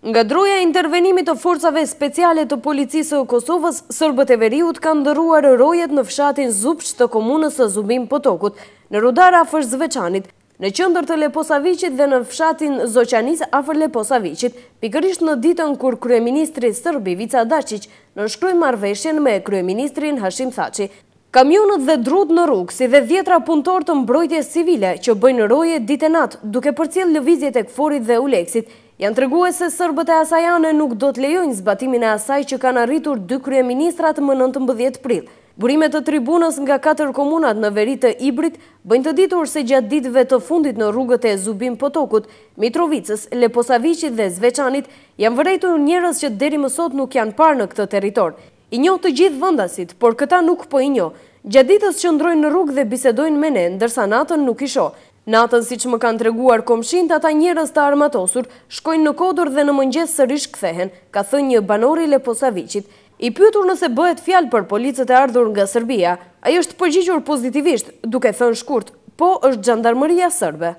Nga droja e intervenimit të forcave speciale të policisë e Kosovës, serbët e veriut kanë ndërruar rojet në fshatin Zupç të komunës së Zubin Potokut, në rudar afër Zveçanit, në qendër të Leposaviqit dhe në fshatin Zoqanis afër Leposaviqit, pikërisht në ditën kur kryeministri serb Ivica Dačić nënshkroi marrëveshjen me kryeministrin Hashim Thaçi. Kamionët dhe drut në rrugë, si dhe dhjetra punëtor të mbrojtjes civile që bëjnë roje ditë e natë, duke përcjell lëvizjet e Kforit dhe Uleksit, janë treguar se serbët e asajane nuk do të lejojnë zbatimin e asaj që kanë arritur dy kryeministrat më 19 prill. Burimet të tribunës nga 4 komunat në veri të Ibrit bëjnë të ditur se gjatë ditëve të fundit në rrugët e Zubin Potokut, Mitrovicës, Leposaviqit dhe Zveçanit janë vërejtur njerëz që deri më sot nuk janë parë në këtë territor. I njoh të gjithë vendasit, por këta nuk po i njoh. Gjatë ditës qëndrojnë në rrugë dhe bisedojnë me ne, ndërsa natën nuk i shoh. Natën, siç më kanë treguar komshinët, ata njerëz të armatosur shkojnë në kodër dhe në mëngjes sërish kthehen, ka thënë një banor i Leposaviqit. I pyetur nëse bëhet fjalë për policët e ardhur nga Serbia, ai është përgjigjur pozitivisht, duke thënë shkurt, po, është xhandarmeria serbe.